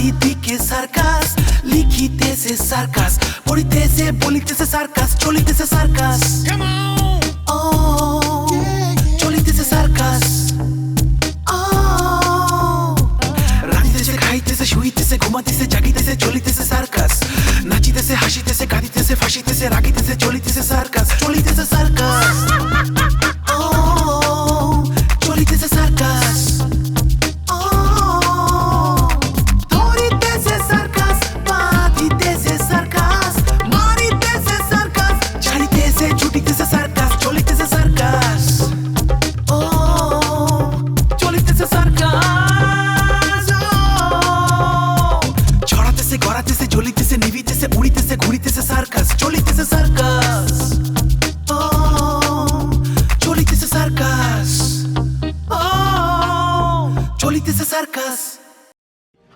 চারিদিকে circus, লিখিতেছে circus, পড়িতেছে বলিতেছে circus, চলিতেছে circus. ও চলিতেছে সার্কাস। রাঁধিতেছে, খাইতেছে, শুইতেছে, ঘুমাইতেছে, জাগিতেছে, চলিতেছে সার্কাস। নাচিতেছে, হাসিতেছে, কাঁদিতেছে, ফাঁসিতেছে, রাগিতেছে, চলিতেছে সার্কাস, চলিতেছে সার্কাস। ও চলিতেছে সার্কাস। ও ধরিতেছে সার্কাস, বাঁধিতেছে সার্কাস, মারিতেছে সার্কাস, ছাড়িতেছে, ছুটিতেছে সার্কাস, চলিতেছে সার্কাস। ও চলিতেছে সার্কাস। ছড়াতেছে, গড়াতেছে, জ্বলিতেছে, নিভিতেছে, উড়িতেছে, ঘুরিতেছে সার্কাস, চলিতেছে সার্কাস। ও চলিতেছে সার্কাস। ও চলিতেছে সার্কাস।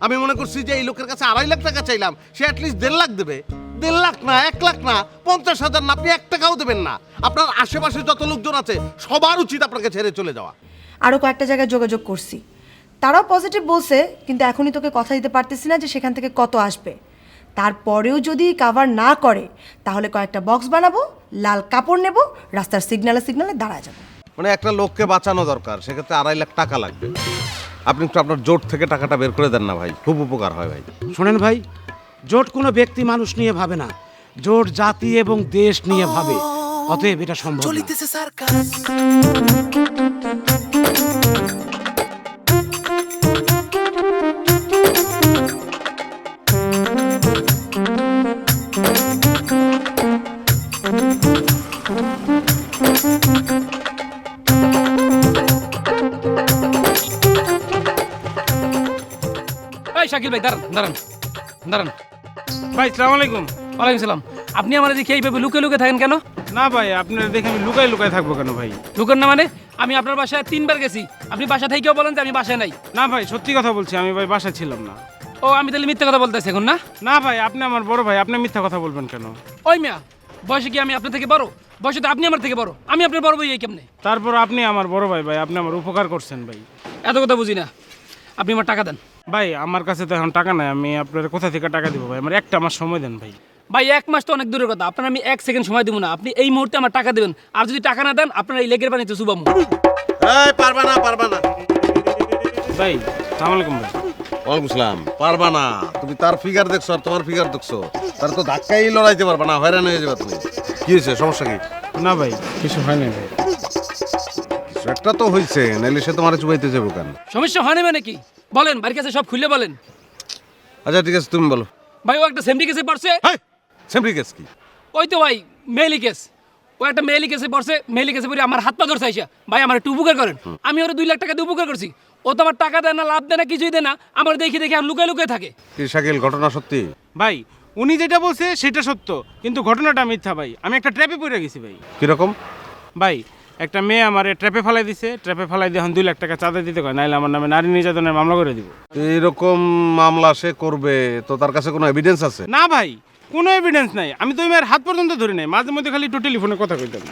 আমি মনে করছি যে এই লোকের কাছে 2.5 লাখ টাকা চাইলাম, সে অ্যাটলিস্ট 1.5 লাখ দেবে। 1.5 লাখ না, 1 লাখ না, 50,000 না, আপনি 1 টাকাও দেবেন না। আপনার আশেপাশে যত লোকজন আছে সবার উচিত আপনাকে ছেড়ে চলে যাওয়া। আরও কয়েকটা জায়গায় যোগাযোগ করছি, তারাও পজিটিভ বলছে, কিন্তু এখনই তোকে কথা দিতে পারতেছি না যে সেখান থেকে কত আসবে। তারপরেও যদি কাভার না করে তাহলে কয়েকটা বক্স বানাবো, লাল কাপড় নেব, রাস্তার সিগনালে সিগনালে দাঁড়ায় যাবো। মানে একটা লোককে বাঁচানো দরকার, সেক্ষেত্রে 2.5 লাখ টাকা লাগবে। আপনি একটু আপনার জোট থেকে টাকাটা বের করে দেন না ভাই, খুব উপকার হয় ভাই। শোনেন ভাই, জোট কোনো ব্যক্তি মানুষ নিয়ে ভাবে না, জোট জাতি এবং দেশ নিয়ে ভাবে। অতএব এটা সম্ভব না। চলিতেছে সার্কাস। এই শাকিল ভাই, দাঁড়ান দাঁড়ান দাঁড়ান। ভাই সালাম আলাইকুম। ওয়ালাইকুম সালাম। আপনি আমার দেখে এইভাবে লুকে লুকে থাকেন কেন? না ভাই, আপনার দেখে আমি লুকাই লুকাই থাকবো কেন ভাই? লুকান না মানে? আমি আপনার বাসায় 3 বার গেছি, আপনি বাসা থেকেও বলেন যে আমি বাসায় নাই। না ভাই, সত্যি কথা বলছি, আমি ভাই বাসায় ছিলাম না। ও আমি তাহলে মিথ্যা কথা বলতেছি এখন না? না ভাই, আপনি আমার বড় ভাই, আপনি মিথ্যা কথা বলবেন কেন? ওই মিয়া, বয়সে কি আমি আপনার থেকে বড়? বয়সে তো আপনি আমার থেকে বড়, আমি আপনার বড় ভাই কেমনে? তারপর আপনি আমার বড় ভাই, ভাই আপনি আমার উপকার করছেন ভাই। এত কথা বুঝি না, আপনি আমার টাকা দেন। ভাই আমার কাছে তো এখন টাকা নাই, আমি আপনার কোথা থেকে টাকা দিব ভাই? আমার একটা মাস সময় দেন ভাই। ভাই 1 মাস তো অনেক দূরের কথা, আপনার আমি 1 সেকেন্ড সময় দেবো না। আপনি এই মুহূর্তে আমার টাকা দেবেন, আর যদি টাকা না দেন আপনার এই লেগের পানিতে চুবামু। এই পারবা না, পারবা না। ভাই সালাম আলাইকুম ভাই। ওয়ালাইকুম আসসালাম। পারবা না, তুমি তার ফিগার দেখছো আর তোমার ফিগার দেখছো, তার তো ধাক্কাই লড়াইতে পারবা না, হয়রান হয়ে যাবে তুমি। কি হয়েছে, সমস্যা কি? না ভাই, কিছু হয় নাই ভাই। কিছু একটা তো হয়েছে, নাইলে সে তোমার চুবাইতে যাবো কেন? সমস্যা হয় না মানে কি বলেন, বাড়ির কাছে সব খুলে বলেন। আচ্ছা ঠিক আছে, তুমি বলো। ভাই ও একটা সেমরি কেসে পড়ছে। সেমরি কেস কি? ওই তো ভাই মেইলি কেস, ও একটা মেইলি কেসে পড়ছে। মেইলি কেসে পড়ে আমার হাত পা ধরছে আইসা। ভাই আমার একটু উপকার করেন, আমি ওর 2 লাখ টাকা দিয়ে উপকার করছি, ও তো আমার টাকা দেয় না, লাভ দেয় না, কিছুই দেয় না, আমার দেখি দেখি আর লুকায় লুকায় থাকে। কি শাকিল, ঘটনা সত্যি? ভাই উনি যেটা বলছে সেটা সত্য, কিন্তু ঘটনাটা মিথ্যা ভাই। আমি একটা ট্র্যাপে পড়ে গেছি ভাই। কিরকম? ভাই একটা মেয়ে আমার ট্র্যাপে ফেলাই দিছে, ট্র্যাপে ফেলাই দিয়ে এখন 2 লাখ টাকা চাঁদা দিতে কয়, নাইলে আমার নামে নারী নির্যাতনের মামলা করে দিব। এইরকম মামলা সে করবে তো তার কাছে কোনো এভিডেন্স আছে? না ভাই, কোনো এভিডেন্স নাই, আমি তো ওই মেয়ের হাত পর্যন্ত ধরি নাই, মাঝে মধ্যে খালি একটু টেলিফোনে কথা কইতাম।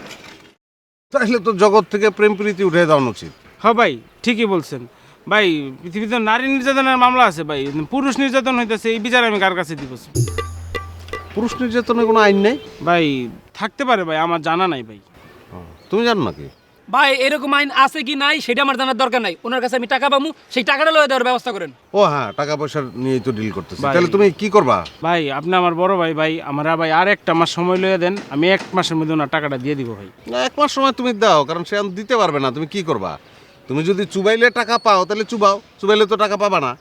তাহলে তো জগৎ থেকে প্রেম প্রীতি উঠে দেওয়া উচিত। হ্যাঁ ভাই ঠিকই বলছেন ভাই, পৃথিবীতে নারী নির্যাতনের মামলা আছে ভাই, পুরুষ নির্যাতন হইতেছে, এই বিচার আমি কার কাছে দিব? পুরুষ নির্যাতনের কোনো আইন নেই ভাই? থাকতে পারে ভাই, আমার জানা নাই ভাই। তুমি জানো নাকি? ভাই এরকম আইন আছে কি নাই সেটা আমার জানার দরকার নাই, ওনার কাছে আমি টাকা পাবো, সেই টাকাটা লয়ে দেওয়ার ব্যবস্থা করেন। ও হ্যাঁ, টাকা পয়সা নিয়েই তো ডিল করতেছি। ভাই। তাহলে তুমি কি করবা? ভাই আপনি আমার বড় ভাই, ভাই আমার ভাই আর একটা মাস সময় লইয়া দেন, আমি 1 মাসের মধ্যে ওনার টাকাটা দিয়ে দিব ভাই। না, 1 মাস সময় তুমি দাও, কারণ সে এখন দিতে পারবে না। তুমি কি করবা? তুমি যদি চুবাইলে টাকা পাও তাহলে চুবাও, চুবাইলে তো টাকা পাবা না।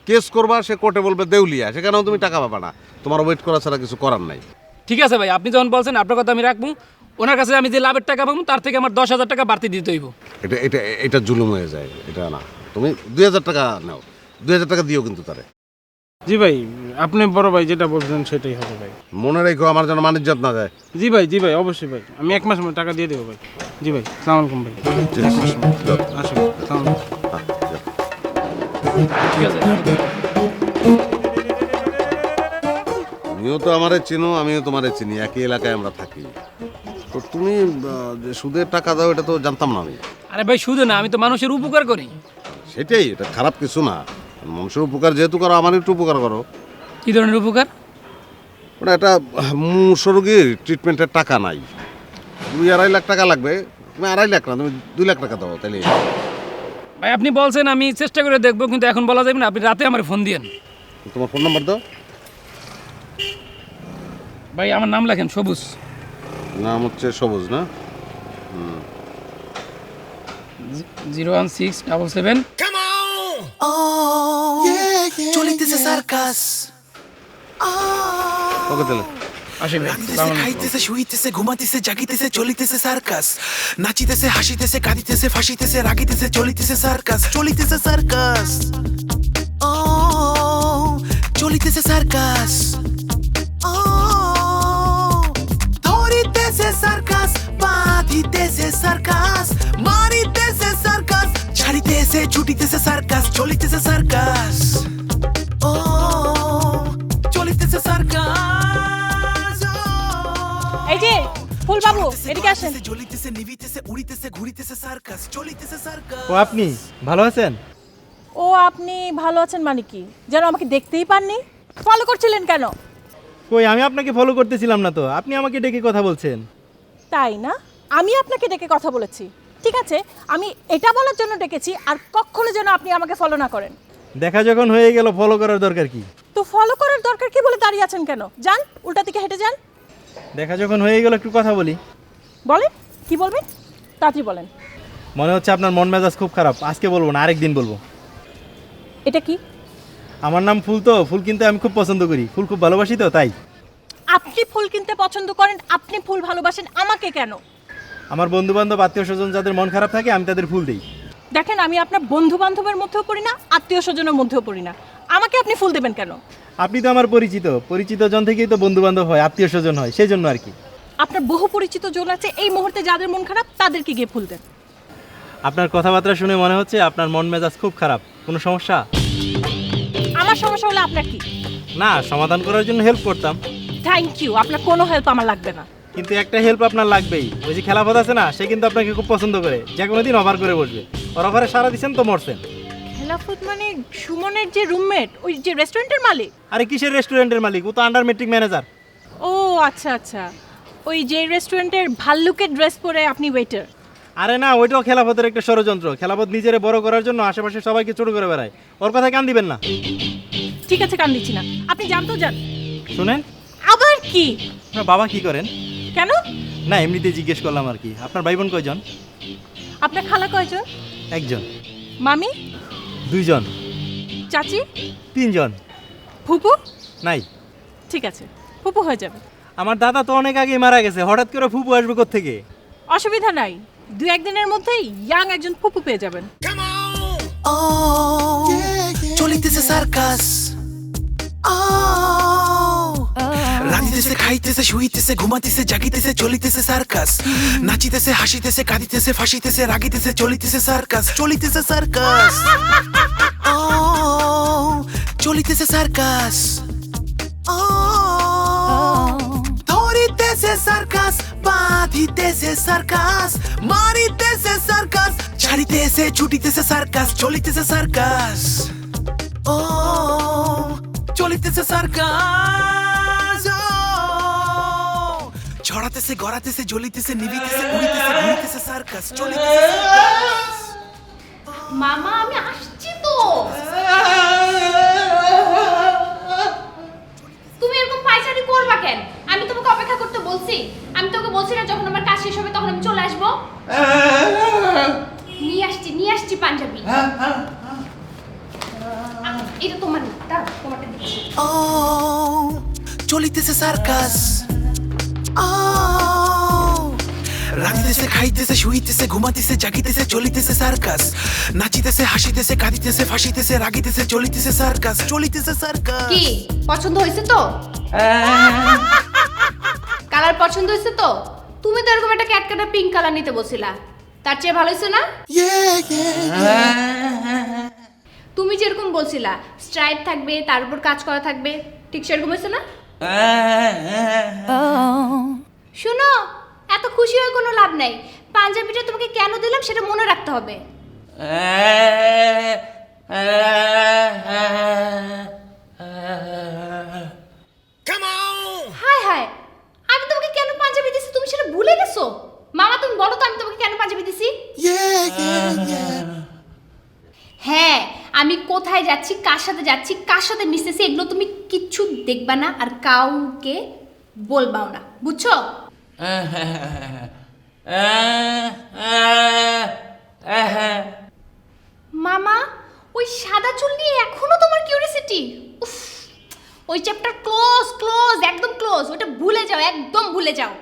কেস করবা, সে কোর্টে বলবে দেউলিয়া, সেখানেও তুমি টাকা পাবা না। তোমার ওয়েট করা ছাড়া কিছু করার নাই। ঠিক আছে ভাই, আপনি যখন বলছেন আপনার কথা আমি রাখবো। ওনার কাছে আমি যে লাভের টাকা পাবো তার থেকে আমার 10,000 টাকা বাড়তি দিতে হইব। এটা এটা এটা জুলুম হয়ে যায়, এটা না। তুমি 2,000 টাকা নাও, 2,000 টাকা দিও কিন্তু তারে। জি ভাই, আপনি বড় ভাই যেটা বলছেন সেটাই হবে ভাই। মনে রেখো, আমার যেন মানিজ্জাত না যায়। জি ভাই, জি ভাই, অবশ্যই ভাই, আমি 1 মাস টাকা দিয়ে দেবো ভাই। জি ভাই, সালাম আলাইকুম ভাই। ঠিক আছে, যাও। আসুন, সালাম আলাইকুম। হ্যাঁ, যাও। ঠিক আছে। তুমিও তো আমারে চিনো, আমিও তোমারে চিনি, একই এলাকায় আমরা থাকি। তো তুমি যে সুদের টাকা দাও এটা তো জানতাম না আমি। আরে ভাই শুধু না, আমি তো মানুষের উপকার করি। সেটাই, এটা খারাপ কিছু না। মানুষের উপকার যেহেতু করো, আমার একটু উপকার করো। কি ধরনের উপকার? ওটা একটা মূর্ষ রোগীর ট্রিটমেন্টের টাকা নাই, 2-2.5 লাখ টাকা লাগবে। তুমি 2.5 লাখ না, তুমি 2 লাখ টাকা দাও তাহলে। ভাই আপনি বলছেন, আমি চেষ্টা করে দেখবো, কিন্তু এখন বলা যাবে না। আপনি রাতে আমার ফোন দিয়েন। তোমার ফোন নাম্বার দাও। ভাই আমার নাম লেখেন সবুজ। নাম হচ্ছে সবুজ না? 01677। চলিতেছে সার্কাস। ওকে তাহলে আসি ভাই। রাঁধিতেছে, খাইতেছে, শুইতেছে, ঘুমাইতেছে, জাগিতেছে, চলিতেছে সার্কাস। নাচিতেছে, হাসিতেছে, কাঁদিতেছে, ফাঁসিতেছে, রাগিতেছে, চলিতেছে সার্কাস। চলিতেছে সার্কাস। ও চলিতেছে সার্কাস। ও ধরিতেছে সার্কাস, বাঁধিতেছে সার্কাস, মারিতেছে সার্কাস, ছাড়িতেছে, ছুটিতেছে সার্কাস। চলিতেছে সার্কাস। ও চলিতেছে সার্কাস। এই যে ফুল বাবু, এদিকে আসেন। জ্বলিতেছে, নিভিতেছে, উড়িতেছে, ঘুরিতেছে সার্কাস। চলিতেছে সার্কাস। ও আপনি ভালো আছেন? ও আপনি ভালো আছেন মানে কি? যেন আমাকে দেখতেই পাননি। ফলো করছিলেন কেন? কই আমি আপনাকে ফলো করতেছিলাম না তো, আপনি আমাকে ডেকে কথা বলছেন। তাই না? আমি আপনাকে ডেকে কথা বলেছি। ঠিক আছে, আমি এটা বলার জন্য ডেকেছি আর কখনো যেন আপনি আমাকে ফলো না করেন। দেখা যখন হয়ে গেল ফলো করার দরকার কি? তো ফলো করার দরকার কি বলে দাঁড়িয়ে আছেন কেন? যান, উল্টা দিকে হেঁটে যান। দেখা যখন হয়ে গেল একটু কথা বলি। বলেন, কি বলবেন? তাড়াতাড়ি বলেন। মনে হচ্ছে আপনার মন মেজাজ খুব খারাপ, আজকে বলবো না, আরেকদিন বলবো। এটা কি? আমার নাম ফুল, তো ফুল কিনতে আমি খুব পছন্দ করি, ফুল খুব ভালোবাসি তো তাই। আপনি ফুল কিনতে পছন্দ করেন, আপনি ফুল ভালোবাসেন, আমাকে কেন? আমার বন্ধু বান্ধব আত্মীয় স্বজন যাদের মন খারাপ থাকে আমি তাদের ফুল দিই। দেখেন, আমি আপনার বন্ধু বান্ধবের মধ্যেও পড়ি না, আত্মীয় স্বজনের মধ্যেও পড়ি না। আমাকে আপনি ফুল দেবেন কেন? আপনি তো আমার পরিচিত জন থেকেই তো বন্ধু বান্ধব হয়, আত্মীয় স্বজন হয়, সেই জন্য আর কি। আপনার বহু পরিচিত জন আছে, এই মুহূর্তে যাদের মন খারাপ তাদেরকে গিয়ে ফুল দেন। আপনার কথাবার্তা শুনে মনে হচ্ছে আপনার মন মেজাজ খুব খারাপ, কোনো সমস্যা? আমার সমস্যা হলে আপনার কি? না, সমাধান করার জন্য হেল্প করতাম। থ্যাংক ইউ, আপনার কোনো হেল্প আমার লাগবে না। কিন্তু একটা হেল্প আপনার লাগবেই। ওই যে খেলাফত আছে না, সে কিন্তু আপনাকে খুব পছন্দ করে, যে কোনো দিন অফার করে বসবে। ওর অফারে সারা দিচ্ছেন তো মরছেন। খেলাফত মানে সুমনের যে রুমমেট, ওই যে রেস্টুরেন্টের মালিক? আরে কিসের রেস্টুরেন্টের মালিক? ও তো আন্ডার মেট্রিক ম্যানেজার। ও আচ্ছা আচ্ছা, ওই যে রেস্টুরেন্টের ভাল্লুকের ড্রেস পরে আপনি ওয়েটার? আরে না, ওইটাও খেলাফতের একটা ষড়যন্ত্র। খেলাফত নিজেরে বড় করার জন্য আশেপাশে সবাইকে ছোট করে বেড়ায়। ওর কথায় কান দিবেন না। ঠিক আছে, কান দিচ্ছি না, আপনি জানতো যান। শুনেন, আবার কি? আপনার বাবা কি করেন? কেন? না, এমনিতে জিজ্ঞেস করলাম আর কি। আপনার ভাই বোন কয়জন? আপনার খালা কয়জন? একজন। মামি? 2 জন। চাচি? 3 জন। ফুপু? নাই। ঠিক আছে, ফুপু হয়ে যাবে। আমার দাদা তো অনেক আগেই মারা গেছে, হঠাৎ করে ফুপু আসবে কোত্থেকে? অসুবিধা নাই, 2-1 দিনের মধ্যেই ইয়াং একজন ফুপু পেয়ে যাবেন। ও চলিতেছে সার্কাস। ও রাঁধিতেছে, খাইতেছে, শুইতেছে, ঘুমাইতেছে, জাগিতেছে, চলিতেছে সার্কাস। নাচিতেছে, হাসিতেছে, কাঁদিতেছে, ফাঁসিতেছে, রাগিতেছে, চলিতেছে সার্কাস। চলিতেছে সার্কাস। ও চলিতেছে সার্কাস। ও ধরিতেছে সার্কাস, বাঁধিতেছে সার্কাস, মারিতেছে সার্কাস, ছাড়িতেছে, ছুটিতেছে সার্কাস। চলিতেছে সার্কাস। ও চলিতেছে সার্কাস। ও ছড়াতেছে, গড়াতেছে, জ্বলিতেছে, নিভিতেছে, উড়িতেছে, ঘুরিতেছে সার্কাস। চলিতেছে সার্কাস। মামা আমি আসছি তো। তুমি এরকম পায়চারি করবা কেন? আমি তোমাকে অপেক্ষা করতে বলছি? আমি তোকে বলছি না যখন আমার কাজ শেষ হবে তখন আমি চলে আসবো? নিয়ে আসছি পাঞ্জাবি। এটা তোমার না, দাঁড়াও, তোমারটা দিচ্ছি। ও চলিতেছে সার্কাস। ও রাঁধিতেছে, খাইতেছে, শুইতেছে, ঘুমাইতেছে, জাগিতেছে, চলিতেছে সার্কাস। নাচিতেছে, হাসিতেছে, কাঁদিতেছে, ফাঁসিতেছে, রাগিতেছে, চলিতেছে সার্কাস। চলিতেছে সার্কাস। কি পছন্দ হয়েছে তো? কালার পছন্দ হয়েছে তো? তুমি তো এরকম একটা ক্যাটকাটা পিঙ্ক কালার নিতে বলছিলা, তার চেয়ে ভালো হয়েছে না? তুমি যেরকম বলছিলা স্ট্রাইপ থাকবে, তার উপর কাজ করা থাকবে, ঠিক সেরকম হয়েছে না? শুনো, এত খুশি হয়ে কোনো লাভ নাই। পাঞ্জাবিটা তোমাকে কেন দিলাম সেটা মনে রাখতে হবে। হায় হায়, আমি তোমাকে কেন পাঞ্জাবি দিছি তুমি সেটা ভুলে গেছো? মামা তুমি বলো তো আমি তোমাকে কেন পাঞ্জাবি দিছি? হ্যাঁ, আমি কোথায় যাচ্ছি, কার সাথে যাচ্ছি, কার সাথে মিশতেছি, এগুলো তুমি কিচ্ছু দেখবা না আর কাউকে বলবাও না, বুঝছো? মামা, ওই সাদা চুল নিয়ে এখনো তোমার কিউরিওসিটি? উফ, ওই চ্যাপ্টার ক্লোজ ক্লোজ, একদম ক্লোজ, ওটা ভুলে যাও, একদম ভুলে যাও।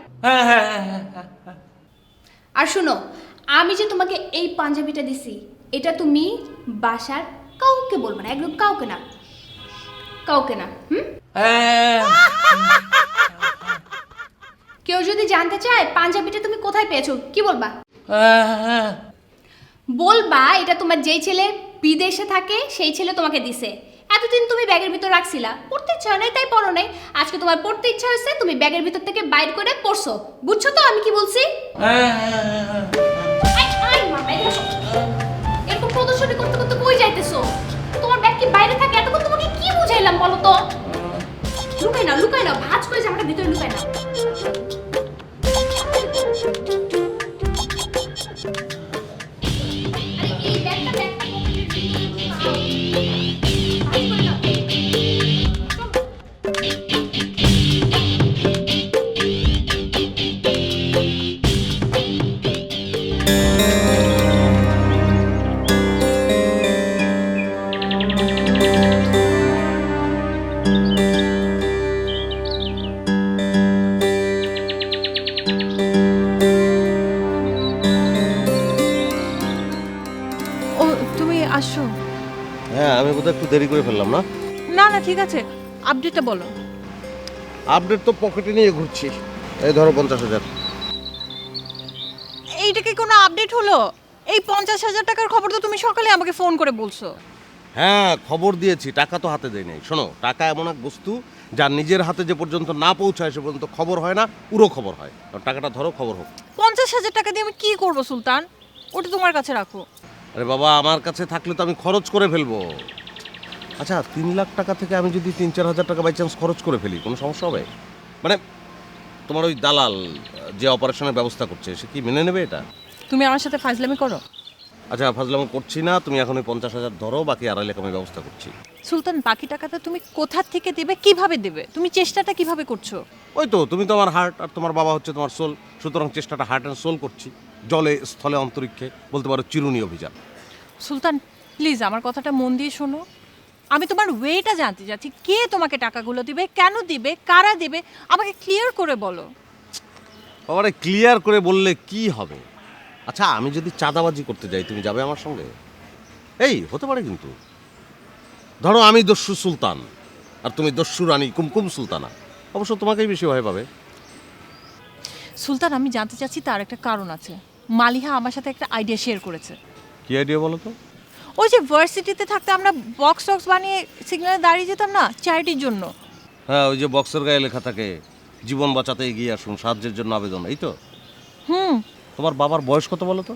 আর শুনো, আমি যে তোমাকে এই পাঞ্জাবিটা দিছি, এটা তুমি বাসার কাউকে বলবে না, একদম কাউকে না, কাউকে না। কেউ যদি জানতে চায় পাঞ্জাবিটা তুমি কোথায় পেয়েছো, কি বলবা? বলবা এটা তোমার যেই ছেলে বিদেশে থাকে সেই ছেলে তোমাকে দিছে। এতদিন তুমি ব্যাগের ভিতর রাখছিলা, পড়তে ইচ্ছা হয় নাই তাই পড়ো নাই, আজকে তোমার পড়তে ইচ্ছা হয়েছে, তুমি ব্যাগের ভিতর থেকে বাইর করে পড়ছো। বুঝছো তো আমি কি বলছি? এরকম প্রদর্শনী করতে করতে কই যাইতেছো? তোমার ব্যাগ কি বাইরে থাকে? এতক্ষণ তোমাকে কি বুঝাইলাম বলো তো? লুকাই না, ভাঁজ করে জামাটা ভিতরে লুকাই না। ও তুমি আসো। হ্যাঁ, আমি বোধহয় একটু দেরি করে ফেললাম না? না না ঠিক আছে, আপডেটটা বলো। আপডেট তো পকেটে নিয়ে ঘুরছি। এই ধরো 50,000। এইটা কি কোনো আপডেট হলো? এই 50,000 টাকার খবর তো তুমি সকালে আমাকে ফোন করে বলছো। হ্যাঁ, খবর দিয়েছি, টাকা তো হাতে দেয় নাই। শোনো, টাকা এমন এক বস্তু যার নিজের হাতে যে পর্যন্ত না পৌঁছায় সে পর্যন্ত খবর হয় না, পুরো খবর হয়। টাকাটা ধরো, খবর হোক। 50,000 টাকা দিয়ে আমি কি করব সুলতান? ওটা তোমার কাছে রাখো। আরে বাবা, আমার কাছে থাকলে তো আমি খরচ করে ফেলবো। আচ্ছা, 3 লাখ টাকা থেকে আমি যদি 3-4 হাজার টাকা বাই চান্স খরচ করে ফেলি, কোনো সমস্যা হবে? মানে তোমার ওই দালাল যে অপারেশনের ব্যবস্থা করছে সে কি মেনে নেবে এটা? তুমি আমার সাথে ফাজলামি করো। আচ্ছা, ফাজলামো করছি না, তুমি এখন ওই 50,000 ধরো, বাকি 2.5 লাখ আমি ব্যবস্থা করছি। সুলতান, বাকি টাকাটা তুমি কোথা থেকে দেবে, কিভাবে দেবে? তুমি চেষ্টাটা কিভাবে করছো? ওই তো, তুমি তো আমার হার্ট আর তোমার বাবা হচ্ছে তোমার সোল, সুতরাং চেষ্টাটা হার্ট অ্যান্ড সোল করছি। জলে, স্থলে, অন্তরিক্ষে, বলতে পারো চিরুনি অভিযান। সুলতান প্লিজ আমার কথাটা মন দিয়ে শোনো। আমি তোমার ওয়েটা জানতে চাচ্ছি, কে তোমাকে টাকাগুলো দিবে, কেন দিবে, কারা দিবে, আমাকে ক্লিয়ার করে বলো। বাবারে, ক্লিয়ার করে বললে কি হবে? আচ্ছা, আমি যদি চাঁদাবাজি করতে যাই, তুমি যাবে আমার সঙ্গে? এই হতে পারে কিন্তু। ধরো আমি দস্যু সুলতান আর তুমি দস্যু রানী কুমকুম সুলতানা, অবশ্য তোমাকেই বেশি ভয় পাবে। সুলতান, আমি জানতে চাচ্ছি তার একটা কারণ আছে। মালিহা আমার সাথে একটা আইডিয়া শেয়ার করেছে। কি আইডিয়া বলো তো? ওই যে ভার্সিটিতে থাকতে আমরা বক্স টক্স বানিয়ে সিগন্যালে দাঁড়িয়ে যেতাম না চ্যারিটির জন্য। হ্যাঁ, ওই যে বক্সের গায়ে লেখা থাকে জীবন বাঁচাতে এগিয়ে আসুন, সাহায্যের জন্য আবেদন, এই তো? তোমার বাবার বয়স কত বলো তো?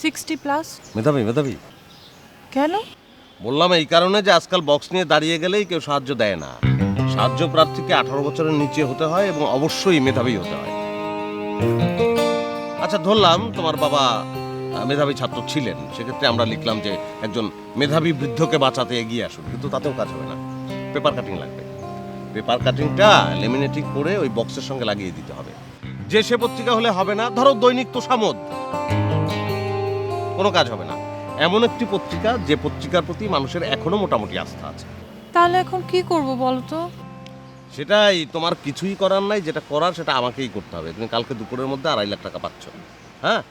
60+। মেধাবী মেধাবী। কেন? বললাম এই কারণে যে আজকাল বক্স নিয়ে দাঁড়িয়ে গেলেই কেউ সাহায্য দেয় না। সাহায্য প্রার্থীকে 18 বছরের নিচে হতে হয় এবং অবশ্যই মেধাবী হতে হয়। আচ্ছা, ধরলাম তোমার বাবা মেধাবী ছাত্র ছিলেন, সেক্ষেত্রে আমরা লিখলাম যে একজন মেধাবী বৃদ্ধকে বাঁচাতে এগিয়ে আসুন, কিন্তু তাতেও কাজ হবে না, পেপার কাটিং লাগবে। পেপার কাটিংটা লেমিনেটিং করে ওই বক্সের সঙ্গে লাগিয়ে দিতে হবে। যে সে পত্রিকা হলে হবে না, ধরো দৈনিক তোষামোদ, কোনো কাজ হবে না। এমন একটি পত্রিকা যে পত্রিকার প্রতি মানুষের এখনো মোটামুটি আস্থা আছে। তাহলে এখন কি করব বলো তো? সেটাই, তোমার কিছুই করার নাই, যেটা করার সেটা আমাকেই করতে হবে। তুমি কালকে দুপুরের মধ্যে 2.5 লাখ টাকা পাচ্ছ। হ্যাঁ,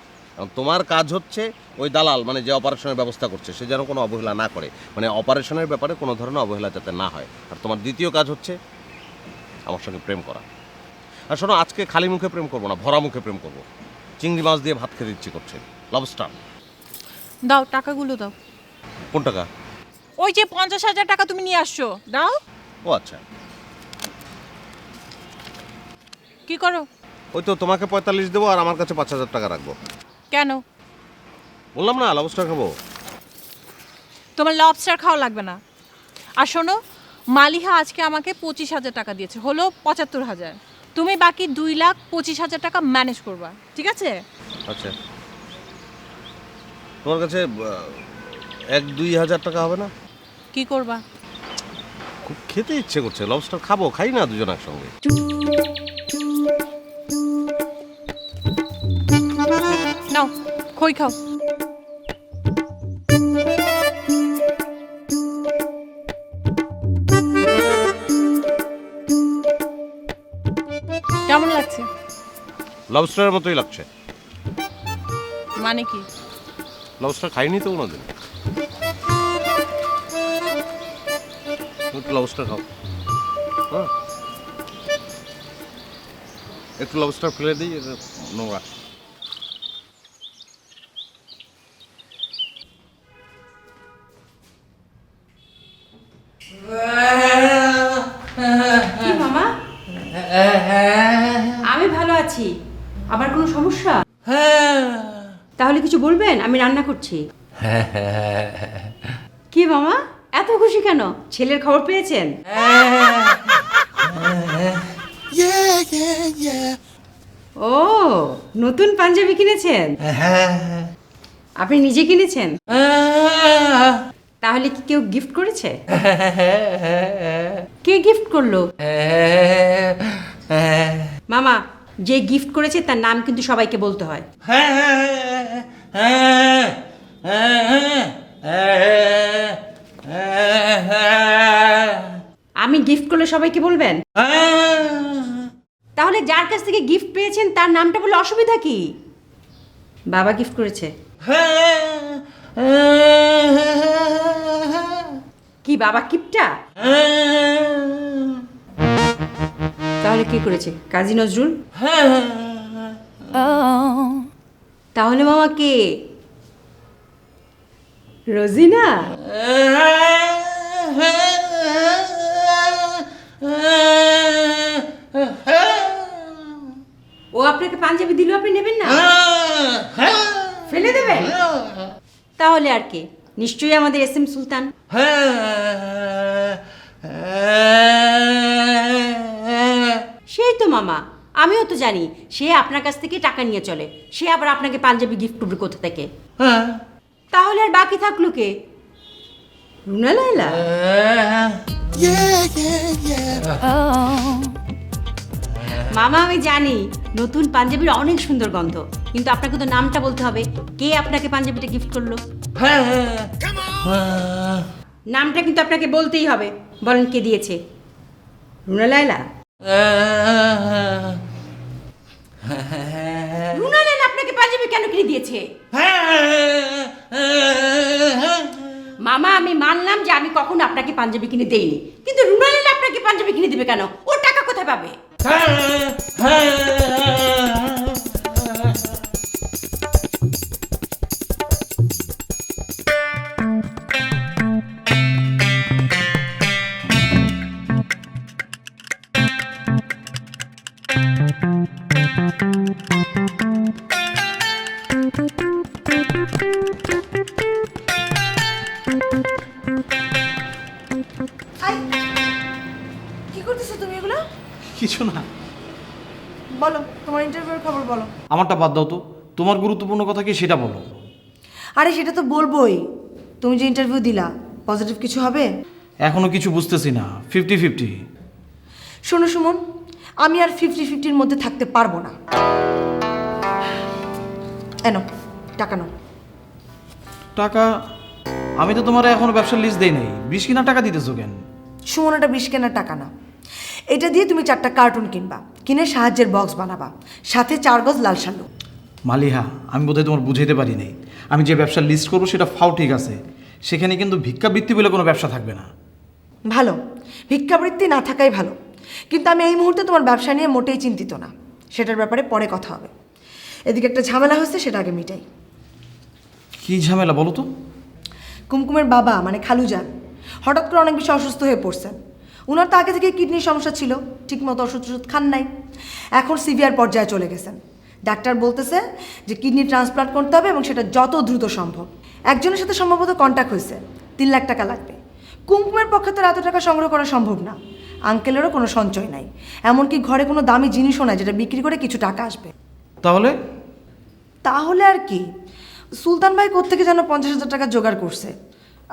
তোমার কাজ হচ্ছে ওই দালাল মানে যে অপারেশনের ব্যবস্থা করছে সে যেন কোনো অবহেলা না করে, মানে অপারেশনের ব্যাপারে কোনো ধরনের অবহেলা যাতে না হয়। আর তোমার দ্বিতীয় কাজ হচ্ছে আমার সঙ্গে প্রেম করা। আর শোনো, আজকে খালি মুখে প্রেম করবো না, ভরা মুখে প্রেম করবো। চিংড়ি মাছ দিয়ে ভাত খেতে ইচ্ছে করছে, লবস্টার। দাও, টাকাগুলো দাও। কোন টাকা? ওই যে 50,000 টাকা তুমি নিয়ে আসছো, দাও। ও আচ্ছা, কি করো? ওই তো তোমাকে 45 দেবো আর আমার কাছে 5,000 টাকা রাখবো। কেন? বললাম না, লবস্টার খাবো। তোমার লবস্টার খাওয়া লাগবে না। আর শোনো, মালিহা আজকে আমাকে 25,000 টাকা দিয়েছে, হলো 75,000। তুমি বাকি 2,25,000 টাকা ম্যানেজ করবা, ঠিক আছে? আচ্ছা, তোমার কাছে 1-2 হাজার টাকা হবে না? কি করবা? খুব খেতে ইচ্ছে করছে, লবস্টার খাবো, খাই না দুজন একসঙ্গে। নাও, খই খাও। কেমন লাগছে? লবস্টারের মতোই লাগছে। মানে কি? লবস্টার খাইনি তো কোনোদিন। একটু লবস্টার খাও। হ্যাঁ, একটু লবস্টার ফেলে দিই, এটা নোংরা। কি মামা? আমি ভালো আছি। আবার কোনো সমস্যা? তাহলে কিছু বলবেন, আমি রান্না করছি। কি মামা, এত খুশি কেন? ছেলের খবর পেয়েছেন? ও, নতুন পাঞ্জাবি কিনেছেন? আপনি নিজে কিনেছেন? তাহলে কি কেউ গিফট করেছে? কে গিফট করলো? মামা, যে গিফট করেছে তার নাম কিন্তু সবাইকে বলতে হয়। আমি গিফট করলে সবাইকে বলবেন? তাহলে যার কাছ থেকে গিফট পেয়েছেন তার নামটা বলে অসুবিধা কি? বাবা গিফট করেছে। কি বাবা কিপটা? তাহলে কি করেছে? কাজী নজরুল? তাহলে মামা কে? রোজিনা? ও আপনাকে পাঞ্জাবি দিল, আপনি নেবেন না? ফেলে দেবেন? তাহলে আর কে? নিশ্চয়ই আমাদের এসএম সুলতান। সেই তো মামা, আমিও তো জানি সে আপনার কাছ থেকে টাকা নিয়ে চলে। সে আবার আপনাকে পাঞ্জাবি গিফট করবে কোথা থেকে? তাহলে আর বাকি থাকলো কে? রুনা লায়লা? মামা, আমি জানি নতুন পাঞ্জাবির অনেক সুন্দর গন্ধ, কিন্তু আপনাকে তো নামটা বলতে হবে। কে আপনাকে পাঞ্জাবিটা গিফট করলো? নামটা কিন্তু আপনাকে বলতেই হবে। বলেন, কে দিয়েছে? রুনা লায়লা? রুনা লায়লা আপনাকে পাঞ্জাবি কেন কিনে দিয়েছে? মামা, আমি মানলাম যে আমি কখনো আপনাকে পাঞ্জাবি কিনে দেইনি, কিন্তু রুনা লায়লা আপনাকে পাঞ্জাবি কিনে দিবে কেন? ওর টাকা কোথায় পাবে? কি করতেছো তুমি এগুলো? কিছু না। বলো, তোমার ইন্টারভিউর খবর বলো। আমারটা বাদ দাও তো, তোমার গুরুত্বপূর্ণ কথা কি সেটা বলো। আরে সেটা তো বলবোই। তুমি যে ইন্টারভিউ দিলা, পজিটিভ কিছু হবে? এখনো কিছু বুঝতেছি না, 50-50। শোনো সুমন, আমি আর 50-50-র মধ্যে থাকতে পারবো না। এনো টাকা নাও। টাকা? আমি তো তোমার এখনো ব্যবসার লিস্ট দেই নাই। 20 কিনা টাকা দিতেছো কেন? সুমন, এটা 20 কেনার টাকা না। এটা দিয়ে তুমি 4টা কার্টুন কিনবা, কিনে সাহায্যের বক্স বানাবা, সাথে 4 গজ লাল শালু। মালিহা, আমি বোধহয় তোমার বুঝাইতে পারি নাই। আমি যে ব্যবসার লিস্ট করবো সেটা ফাও ঠিক আছে, সেখানে কিন্তু ভিক্ষাবৃত্তি বলে কোনো ব্যবসা থাকবে না। ভালো, ভিক্ষাবৃত্তি না থাকাই ভালো, কিন্তু আমি এই মুহূর্তে তোমার ব্যবসা নিয়ে মোটেই চিন্তিত না। সেটার ব্যাপারে পরে কথা হবে। এদিকে একটা ঝামেলা হচ্ছে, সেটা আগে মিটাই। কি ঝামেলা বলো তো? কুমকুমের বাবা মানে খালুজান হঠাৎ করে অনেক বেশি অসুস্থ হয়ে পড়ছেন। উনার তো আগে থেকে কিডনির সমস্যা ছিল, ঠিকমতো ওষুধ খান নাই, এখন সিভিয়ার পর্যায়ে চলে গেছেন। ডাক্তার বলতেছে যে কিডনি ট্রান্সপ্লান্ট করতে হবে এবং সেটা যত দ্রুত সম্ভব। একজনের সাথে সম্ভবত কন্ট্যাক্ট হয়েছে, 3 লাখ টাকা লাগবে। কুমকুমের পক্ষে তো আর এত টাকা সংগ্রহ করা সম্ভব না। আঙ্কেলেরও কোনো সঞ্চয় নাই, এমনকি ঘরে কোনো দামি জিনিসও নাই যেটা বিক্রি করে কিছু টাকা আসবে। তাহলে তাহলে আর কি, সুলতান ভাই কোত্থেকে যেন 50,000 টাকা জোগাড় করছে।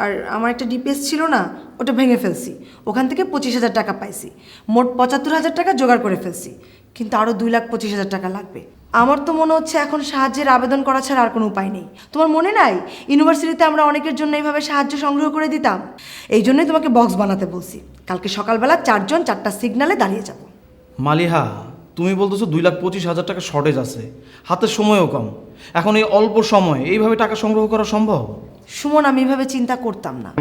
আর আমার একটা ডিপিএস ছিল না, ওটা ভেঙে ফেলছি, ওখান থেকে 25,000 টাকা পাইছি। মোট 75,000 টাকা জোগাড় করে ফেলছি, কিন্তু আরও 2,25,000 টাকা লাগবে। আমার তো মনে হচ্ছে এখন সাহায্যের আবেদন করা ছাড়া আর কোনো উপায় নেই। তোমার মনে নাই ইউনিভার্সিটিতে আমরা অনেকের জন্য এইভাবে সাহায্য সংগ্রহ করে দিতাম? এই জন্যই তোমাকে বক্স বানাতে বলছি। কালকে সকালবেলা 4 জন 4টা সিগনালে দাঁড়িয়ে যাব। মালিহা, তুমি বলতেছো 2,25,000 টাকা শর্টেজ আছে, হাতে সময়ও কম, এখন এই অল্প সময়ে এইভাবে টাকা সংগ্রহ করা সম্ভব? সুমন, আমি এভাবে চিন্তা করতাম না।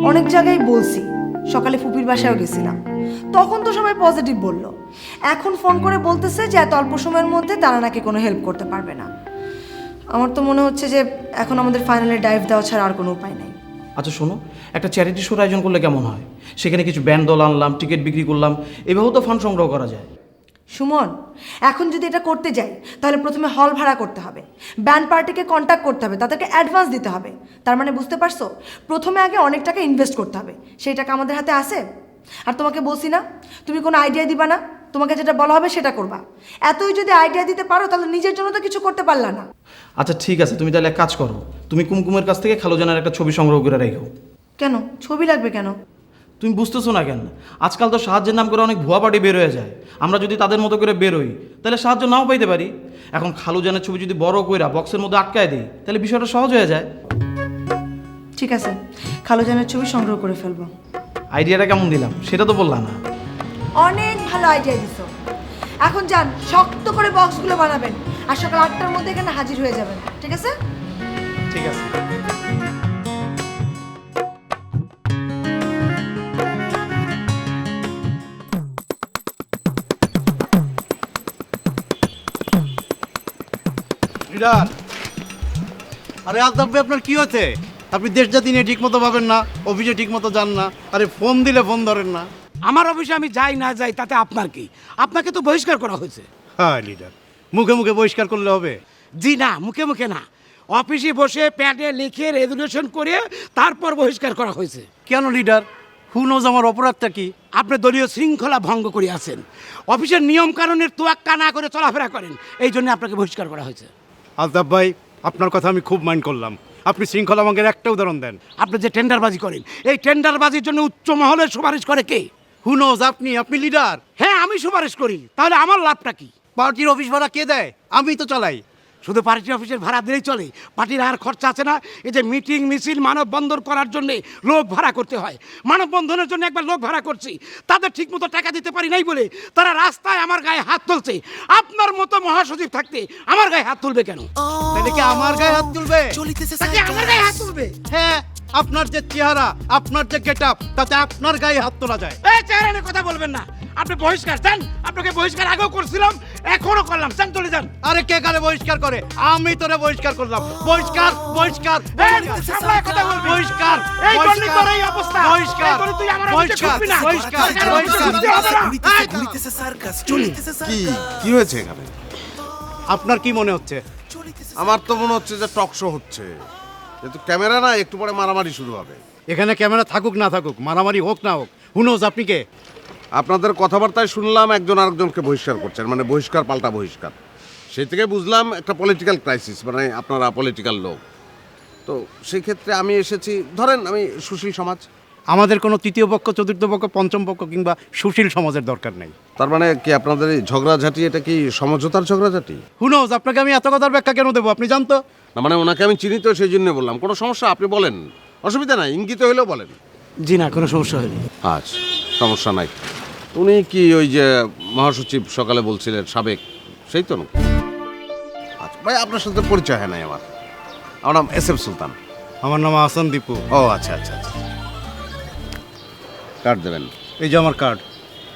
অনেক জায়গায় বলছি, সকালে ফুপির বাসায়ও গেছিলাম, তখন তো সবাই পজিটিভ বলল। এখন ফোন করে বলতেছে যে এত অল্প সময়ের মধ্যে তারা নাকি কোনো হেল্প করতে পারবে না। আমার তো মনে হচ্ছে যে এখন আমাদের ফাইনালে ডাইভ দেওয়া ছাড়া আর কোনো উপায় নেই। আচ্ছা শোনো, একটা চ্যারিটি শোর আয়োজন করলে কেমন হয়? সেখানে কিছু ব্যান্ড দল আনলাম, টিকিট বিক্রি করলাম, এভাবেও তো ফান্ড সংগ্রহ করা যায়। সুমন, এখন যদি এটা করতে যাই তাহলে প্রথমে হল ভাড়া করতে হবে, ব্যান্ড পার্টিকে কন্ট্যাক্ট করতে হবে, তাদেরকে অ্যাডভান্স দিতে হবে। তার মানে বুঝতে পারছো, প্রথমে আগে অনেক টাকা ইনভেস্ট করতে হবে। সেই টাকা আমাদের হাতে আছে? আর তোমাকে বলছি না, তুমি কোনো আইডিয়া দিবা না, তোমাকে যেটা বলা হবে সেটা করবা। এতই যদি আইডিয়া দিতে পারো তাহলে নিজের জন্য তো কিছু করতে পারলা না। আচ্ছা ঠিক আছে, তুমি তাহলে এক কাজ করো, তুমি কুমকুমের কাছ থেকে খালুজানের একটা ছবি সংগ্রহ করে রাখো। কেন ছবি লাগবে কেন? তুমি বুঝতেছো না কেন? আজকাল তো সাহায্যের নাম করে অনেক ভুয়া পার্টি বের হয়ে যায়। আমরা যদি তাদের মতো করে বেরোই তাহলে সাহায্য নাও পাইতে পারি। এখন খালুজানের ছবি যদি বড় কইরা বক্সের মধ্যে আটকায় দিই তাহলে বিষয়টা সহজ হয়ে যায়। ঠিক আছে, খালুজানের ছবি সংগ্রহ করে ফেলবো। আইডিয়াটা কেমন দিলাম সেটা তো বললাম না। অনেক ভালো আইডিয়া দিছো। এখন যান, শক্ত করে বক্সগুলো বানাবেন আর সকাল 8টার মধ্যে এখানে হাজির হয়ে যাবেন, ঠিক আছে? ঠিক আছে। লিডার, আরে আলতাফ ভাই আপনার কি হচ্ছে? আপনি দেশ জাতি নিয়ে ঠিক মতো ভাবেন না, অফিসে ঠিক মতো যান না, আরে ফোন দিলে ফোন ধরেন না। আমার অফিসে আমি যাই না যাই তাতে আপনার কি? আপনাকে তো বহিষ্কার করা হয়েছে। হ্যাঁ লিডার, মুখে মুখে বহিষ্কার করলে হবে? জি না, মুখে মুখে না, অফিসে বসে প্যাডে লিখে রেজুলেশন করে তারপর বহিষ্কার করা হয়েছে। কেন লিডার? হু নোজ আমার অপরাধটা কি? আপনি দলীয় শৃঙ্খলা ভঙ্গ করে আছেন, অফিসের নিয়ম কানুনের তোয়াক্কা না করে চলাফেরা করেন, এই জন্য আপনাকে বহিষ্কার করা হয়েছে। আলতাফ ভাই, আপনার কথা আমি খুব মাইন্ড করলাম, আপনি শৃঙ্খলা ভঙ্গের একটা উদাহরণ দেন। আপনি যে টেন্ডারবাজি করেন, এই টেন্ডারবাজির জন্য উচ্চ মহলে সুপারিশ করে কে? হু নোজ আপনি লিডার। হ্যাঁ, আমি সুপারিশ করি, তাহলে আমার লাভটা কি? পার্টির অফিস ভাড়া কে দেয়? আমি তো চালাই। শুধু পার্টি অফিসের ভাড়া দিলেই চলে? পার্টির আর খরচা আছে না? এই যে মিটিং মিছিল মানববন্ধন করার জন্য লোক ভাড়া করতে হয়, মানববন্ধনের জন্য একবার লোক ভাড়া করছি, তাদের ঠিকমতো টাকা দিতে পারি নাই বলে তারা রাস্তায় আমার গায়ে হাত তুলছে। আপনার মতো মহাসচিব থাকতে আমার গায়ে হাত তুলবে কেন? তাহলে কি আমার গায়ে হাত তুলবে? তাকে আমার গায়ে হাত তুলবে? হ্যাঁ, আপনার যে চেহারা, আপনার যে গেট আপ, তাতে আপনার গায়ে হাত তোলা যায়। এই চেহারা নিয়ে কথা বলবেন না। আপনি বহিষ্কার চান? আপনাকে বহিষ্কার আগেও করছিলাম, এখনো করলাম, চান চলে যান। আরে কে কারে বহিষ্কার করে? আমি তোরে বহিষ্কার করলাম। বহিষ্কার বহিষ্কার সামলায় কথা বলবি। বহিষ্কার এই জন্যই তোর এই অবস্থা। বহিষ্কার এই জন্য তুই আমার অফিসে বহিষ্কার ঢুকবি না। বহিষ্কার তোর অফিসে ঢুকতে হবে না। এই তো। ঘুরিতেছে সার্কাস, চলিতেছে কি সার্কাস। কি হয়েছে এখানে? আপনার কি মনে হচ্ছে? আমার তো মনে হচ্ছে যে টক শো হচ্ছে, যেহেতু ক্যামেরা না, একটু পরে মারামারি শুরু হবে। এখানে ক্যামেরা থাকুক না থাকুক, মারামারি হোক না হোক, হুনোজ আপনি কে? আপনাদের কথাবার্তায় শুনলাম একজন আরেকজনকে বহিষ্কার করছেন, মানে বহিষ্কার পাল্টা বহিষ্কার। সেই থেকে বুঝলাম একটা পলিটিক্যাল ক্রাইসিস, মানে আপনারা পলিটিক্যাল লোক। তো সেই ক্ষেত্রে আমি এসেছি, ধরেন আমি সুশীল সমাজ। আমাদের কোনো তৃতীয় পক্ষ, চতুর্থ পক্ষ, পঞ্চম পক্ষ কিংবা সুশীল সমাজের দরকার নেই। তার মানে কি আপনাদের এই ঝগড়াঝাটি, এটা কি সমঝোতার ঝগড়াঝাটি? হুনোজ আপনাকে আমি এত কথার ব্যাখ্যা কেন দেবো? আপনি জানতো না, মানে ওনাকে আমি চিনি তো, সেই জন্য বললাম। কোনো সমস্যা? আপনি বলেন, অসুবিধা নাই, ইঙ্গিত হলেও বলেন। জি না, কোনো সমস্যা হয়নি। আচ্ছা, সমস্যা নাই। উনি কি ওই যে মহাসচিব সকালে বলছিলেন, সাবেক, সেই তো নাকি? আচ্ছা ভাই, আপনার সাথে পরিচয় হয় নাই আমার। আমার নাম এস এফ সুলতান। আমার নাম আহসান দীপু। ও আচ্ছা আচ্ছা আচ্ছা, কার্ড দেবেন? এই যে আমার কার্ড।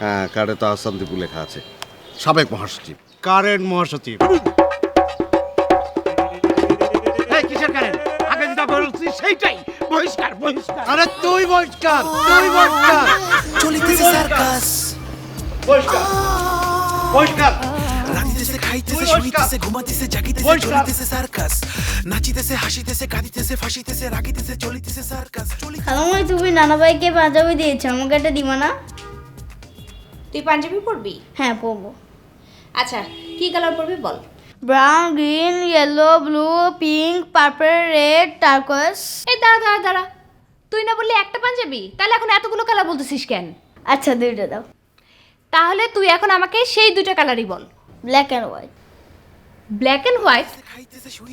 হ্যাঁ, কার্ডে তো আহসান দীপু লেখা আছে, সাবেক মহাসচিব। কারেন্ট মহাসচিব। এই কিসের কারেন্ট? আগে যেটা বলছি সেইটাই, বহিষ্কার বহিষ্কার। আরে তুই বহিষ্কার, তুই বহিষ্কার, চলিতেছে সার্কাস, বহিষ্কার বহিষ্কার। রাঁধিতেছে রাঁধিতেছে খাইতেছে শুইতেছে ঘুমাইতেছে জাগিতেছে চলিতেছে সার্কাস নাচিতেছে হাসিতেছে কাঁদিতেছে ফাঁসিতেছে রাগিতেছে চলিতেছে সার্কাস খালামণি তুমি নানা ভাইকে পাঞ্জাবি দিয়েছো আমাকে একটা দিবা না? তুই পাঞ্জাবি পরবি? হ্যাঁ পরবো। আচ্ছা কি কালার পরবি বল? Brown, green, yellow, blue, pink, purple, red, turquoise. এই দাঁড়া দাঁড়া দাঁড়া, তুই না বললি একটা পাঞ্জাবি, তাহলে এখন এতগুলো কালার বলতেছিস কেন? আচ্ছা দুইটা দাও। তাহলে তুই এখন আমাকে সেই দুইটা কালারই বল। Black and white. Black and white?